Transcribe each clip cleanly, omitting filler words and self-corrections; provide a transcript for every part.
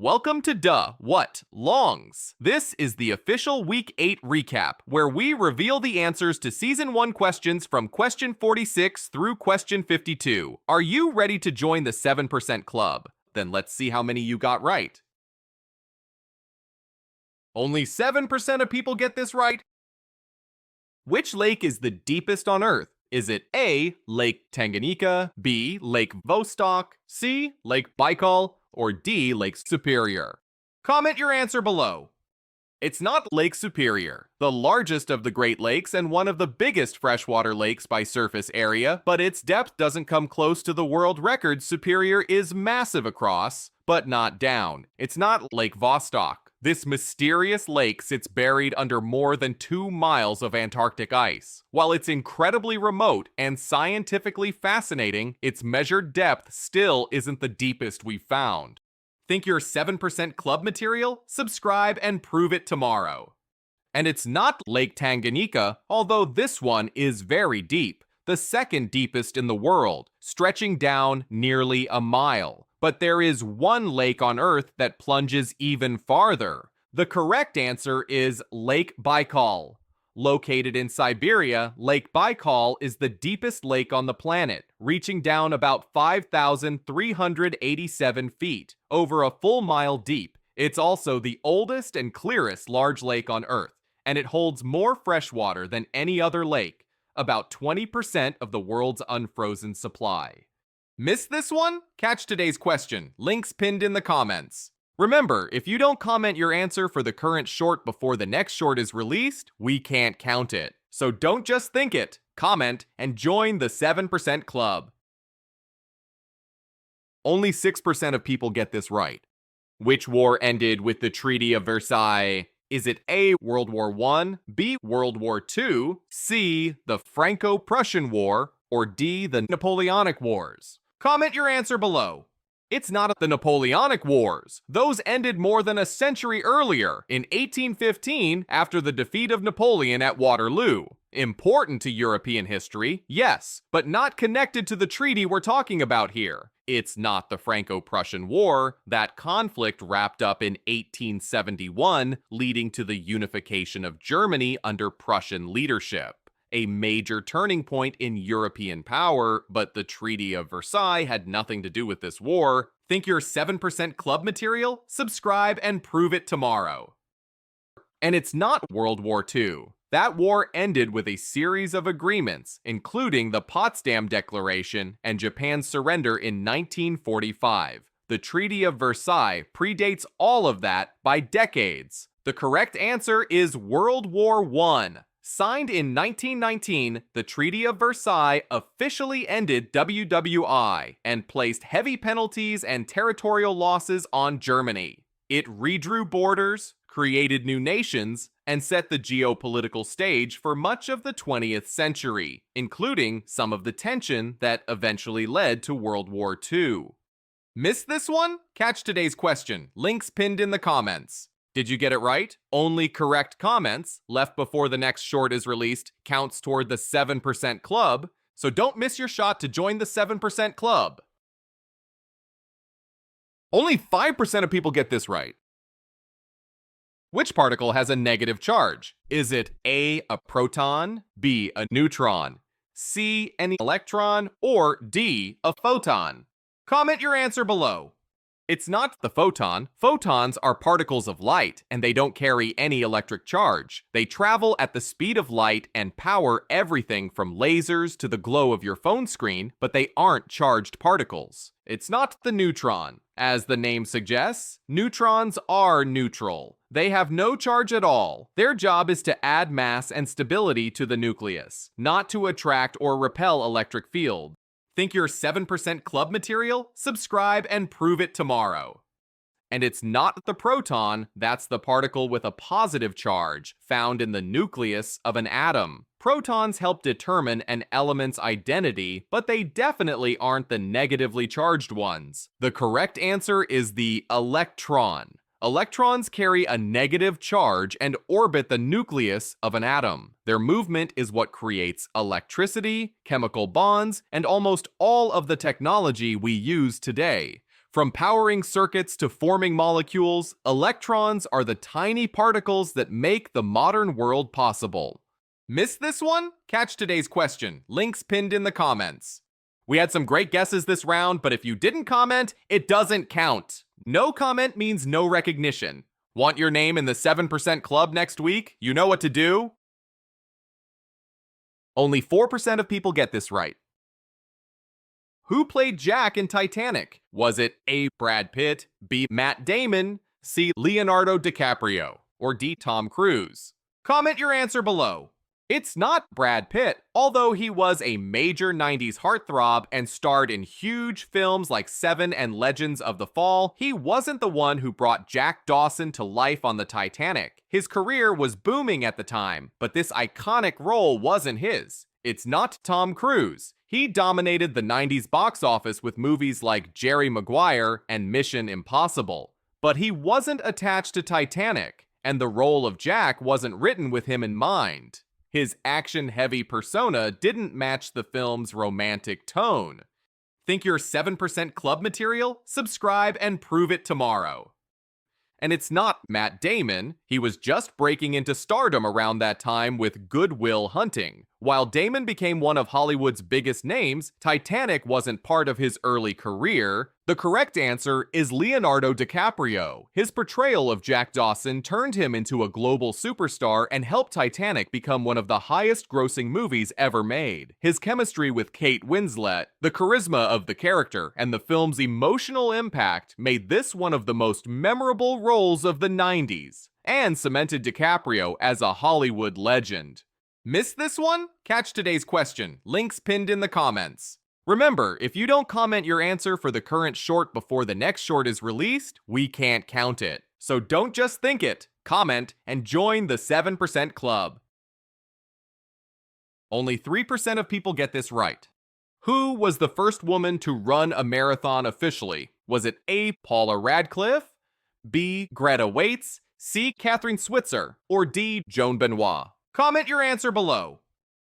Welcome to What? Longs. This is the official Week 8 recap, where we reveal the answers to Season 1 questions from question 46 through question 52. Are you ready to join the 7% club? Then let's see how many you got right. Only 7% of people get this right. Which lake is the deepest on Earth? Is it A, Lake Tanganyika, B, Lake Vostok, C, Lake Baikal, or D, Lake Superior? Comment your answer below. It's not Lake Superior, the largest of the Great Lakes and one of the biggest freshwater lakes by surface area, but its depth doesn't come close to the world record. Superior is massive across, but not down. It's not Lake Vostok. This mysterious lake sits buried under more than 2 miles of Antarctic ice. While it's incredibly remote and scientifically fascinating, its measured depth still isn't the deepest we've found. Think you're 7% club material? Subscribe and prove it tomorrow. And it's not Lake Tanganyika, although this one is very deep, the second deepest in the world, stretching down nearly a mile. But there is one lake on Earth that plunges even farther. The correct answer is Lake Baikal. Located in Siberia, Lake Baikal is the deepest lake on the planet, reaching down about 5,387 feet, over a full mile deep. It's also the oldest and clearest large lake on Earth, and it holds more fresh water than any other lake, about 20% of the world's unfrozen supply. Missed this one? Catch today's question. Links pinned in the comments. Remember, if you don't comment your answer for the current short before the next short is released, we can't count it. So don't just think it, comment, and join the 7% club. Only 6% of people get this right. Which war ended with the Treaty of Versailles? Is it A, World War I, B, World War II, C, the Franco-Prussian War, or D, the Napoleonic Wars? Comment your answer below. It's not the Napoleonic Wars. Those ended more than a century earlier, in 1815, after the defeat of Napoleon at Waterloo. Important to European history, yes, but not connected to the treaty we're talking about here. It's not the Franco-Prussian War. That conflict wrapped up in 1871, leading to the unification of Germany under Prussian leadership. A major turning point in European power, but the Treaty of Versailles had nothing to do with this war. Think you're 7% club material? Subscribe and prove it tomorrow. And it's not World War II. That war ended with a series of agreements, including the Potsdam Declaration and Japan's surrender in 1945. The Treaty of Versailles predates all of that by decades. The correct answer is World War I. Signed in 1919, the Treaty of Versailles officially ended WWI and placed heavy penalties and territorial losses on Germany. It redrew borders, created new nations, and set the geopolitical stage for much of the 20th century, including some of the tension that eventually led to World War II. Missed this one? Catch today's question. Links pinned in the comments. Did you get it right? Only correct comments left before the next short is released counts toward the 7% club, so don't miss your shot to join the 7% club. Only 5% of people get this right. Which particle has a negative charge? Is it A, a proton, B, a neutron, C, an electron, or D, a photon? Comment your answer below. It's not the photon. Photons are particles of light, and they don't carry any electric charge. They travel at the speed of light and power everything from lasers to the glow of your phone screen, but they aren't charged particles. It's not the neutron. As the name suggests, neutrons are neutral. They have no charge at all. Their job is to add mass and stability to the nucleus, not to attract or repel electric fields. Think you're 7% club material? Subscribe and prove it tomorrow. And it's not the proton, that's the particle with a positive charge found in the nucleus of an atom. Protons help determine an element's identity, but they definitely aren't the negatively charged ones. The correct answer is the electron. Electrons carry a negative charge and orbit the nucleus of an atom. Their movement is what creates electricity, chemical bonds, and almost all of the technology we use today. From powering circuits to forming molecules, electrons are the tiny particles that make the modern world possible. Missed this one? Catch today's question. Links pinned in the comments. We had some great guesses this round, but if you didn't comment, it doesn't count. No comment means no recognition. Want your name in the 7% club next week? You know what to do? Only 4% of people get this right. Who played Jack in Titanic? Was it A. Brad Pitt, B. Matt Damon, C. Leonardo DiCaprio, or D. Tom Cruise? Comment your answer below. It's not Brad Pitt, although he was a major 90s heartthrob and starred in huge films like Seven and Legends of the Fall. He wasn't the one who brought Jack Dawson to life on the Titanic. His career was booming at the time, but this iconic role wasn't his. It's not Tom Cruise. He dominated the 90s box office with movies like Jerry Maguire and Mission Impossible. But he wasn't attached to Titanic, and the role of Jack wasn't written with him in mind. His action-heavy persona didn't match the film's romantic tone. Think you're 7% club material? Subscribe and prove it tomorrow. And it's not Matt Damon. He was just breaking into stardom around that time with Good Will Hunting. While Damon became one of Hollywood's biggest names, Titanic wasn't part of his early career. The correct answer is Leonardo DiCaprio. His portrayal of Jack Dawson turned him into a global superstar and helped Titanic become one of the highest-grossing movies ever made. His chemistry with Kate Winslet, the charisma of the character, and the film's emotional impact made this one of the most memorable roles of the 90s, and cemented DiCaprio as a Hollywood legend. Missed this one? Catch today's question. Links pinned in the comments. Remember, if you don't comment your answer for the current short before the next short is released, we can't count it. So don't just think it, comment, and join the 7% club. Only 3% of people get this right. Who was the first woman to run a marathon officially? Was it A. Paula Radcliffe, B. Greta Waitz, C. Catherine Switzer, or D. Joan Benoit? Comment your answer below.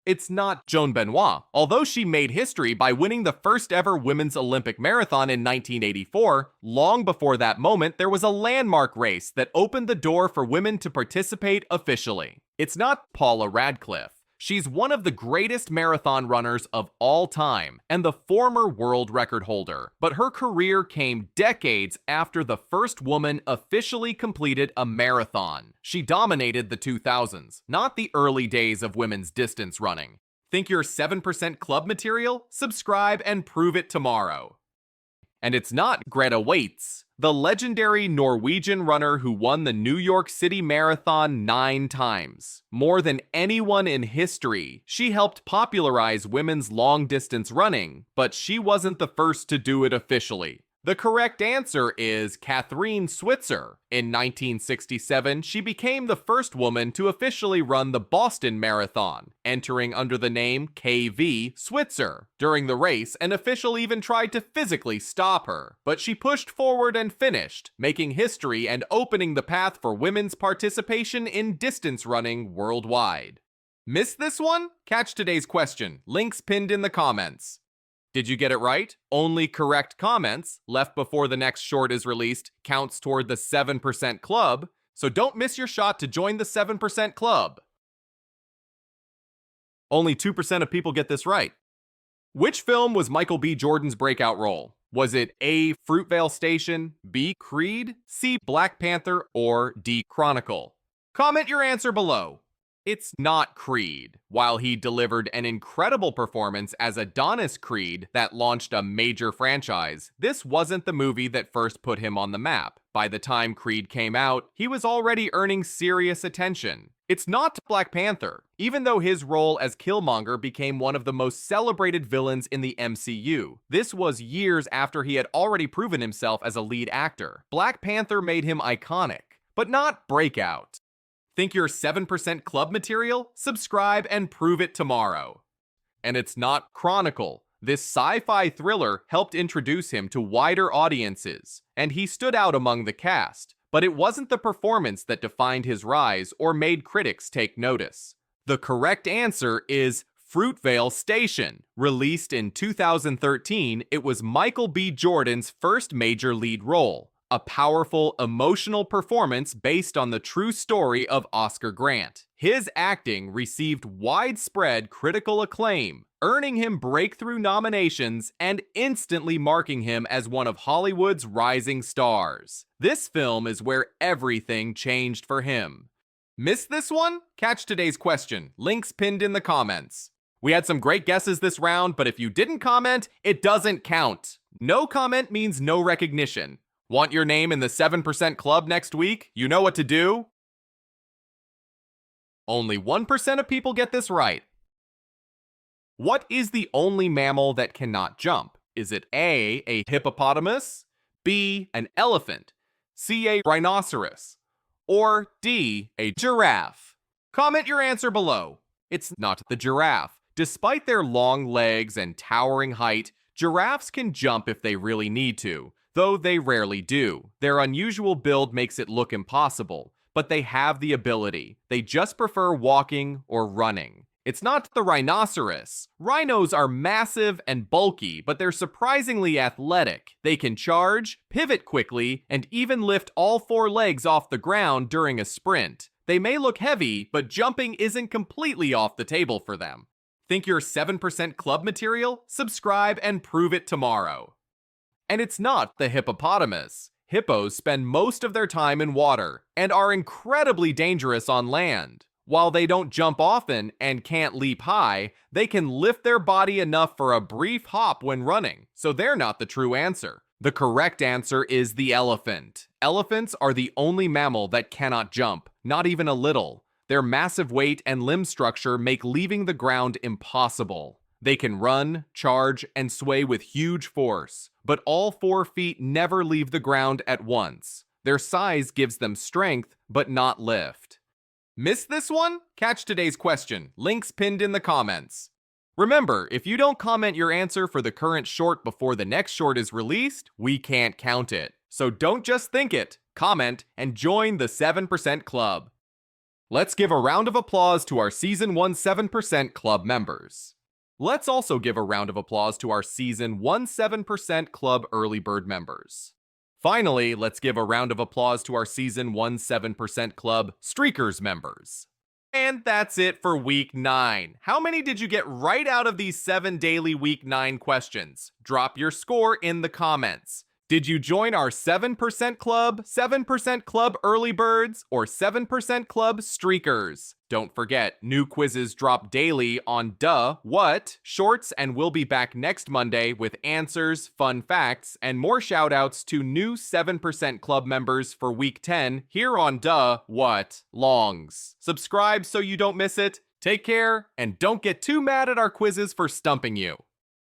It's not Joan Benoit, although she made history by winning the first ever women's Olympic marathon in 1984. Long before that moment, there was a landmark race that opened the door for women to participate officially. It's not Paula Radcliffe. She's one of the greatest marathon runners of all time and the former world record holder, but her career came decades after the first woman officially completed a marathon. She dominated the 2000s, not the early days of women's distance running. Think you're 7% club material? Subscribe and prove it tomorrow. And it's not Greta Waitz, the legendary Norwegian runner who won the New York City Marathon 9 times. More than anyone in history, she helped popularize women's long-distance running, but she wasn't the first to do it officially. The correct answer is Catherine Switzer. In 1967, she became the first woman to officially run the Boston Marathon, entering under the name KV Switzer. During the race, an official even tried to physically stop her, but she pushed forward and finished, making history and opening the path for women's participation in distance running worldwide. Missed this one? Catch today's question. Links pinned in the comments. Did you get it right? Only correct comments left before the next short is released counts toward the 7% club, so don't miss your shot to join the 7% club. Only 2% of people get this right. Which film was Michael B. Jordan's breakout role? Was it A. Fruitvale Station, B. Creed, C. Black Panther, or D. Chronicle? Comment your answer below. It's not Creed. While he delivered an incredible performance as Adonis Creed that launched a major franchise, this wasn't the movie that first put him on the map. By the time Creed came out, he was already earning serious attention. It's not Black Panther, even though his role as Killmonger became one of the most celebrated villains in the MCU. This was years after he had already proven himself as a lead actor. Black Panther made him iconic, but not breakout. Think you're 7% club material? Subscribe and prove it tomorrow. And it's not Chronicle. This sci-fi thriller helped introduce him to wider audiences, and he stood out among the cast, but it wasn't the performance that defined his rise or made critics take notice. The correct answer is Fruitvale Station. Released in 2013, it was Michael B. Jordan's first major lead role, a powerful, emotional performance based on the true story of Oscar Grant. His acting received widespread critical acclaim, earning him breakthrough nominations and instantly marking him as one of Hollywood's rising stars. This film is where everything changed for him. Missed this one? Catch today's question. Links pinned in the comments. We had some great guesses this round, but if you didn't comment, it doesn't count. No comment means no recognition. Want your name in the 7% club next week? You know what to do? Only 1% of people get this right. What is the only mammal that cannot jump? Is it A, hippopotamus, B, an elephant, C, a rhinoceros, or D, a giraffe? Comment your answer below. It's not the giraffe. Despite their long legs and towering height, giraffes can jump if they really need to, though they rarely do. Their unusual build makes it look impossible, but they have the ability. They just prefer walking or running. It's not the rhinoceros. Rhinos are massive and bulky, but they're surprisingly athletic. They can charge, pivot quickly, and even lift all 4 legs off the ground during a sprint. They may look heavy, but jumping isn't completely off the table for them. Think you're 7% club material? Subscribe and prove it tomorrow. And it's not the hippopotamus. Hippos spend most of their time in water and are incredibly dangerous on land. While they don't jump often and can't leap high, they can lift their body enough for a brief hop when running, so they're not the true answer. The correct answer is the elephant. Elephants are the only mammal that cannot jump, not even a little. Their massive weight and limb structure make leaving the ground impossible. They can run, charge, and sway with huge force, but all 4 feet never leave the ground at once. Their size gives them strength, but not lift. Missed this one? Catch today's question. Links pinned in the comments. Remember, if you don't comment your answer for the current short before the next short is released, we can't count it. So don't just think it, comment, and join the 7% Club. Let's give a round of applause to our Season 1 7% Club members. Let's also give a round of applause to our Season 1 7% Club Early Bird members. Finally, let's give a round of applause to our Season 1 7% Club Streakers members. And that's it for Week 9. How many did you get right out of these 7 daily Week 9 questions? Drop your score in the comments. Did you join our 7% Club, 7% Club Early Birds, or 7% Club Streakers? Don't forget, new quizzes drop daily on What shorts, and we'll be back next Monday with answers, fun facts, and more shoutouts to new 7% Club members for Week 10 here on What Longs. Subscribe so you don't miss it. Take care, and don't get too mad at our quizzes for stumping you.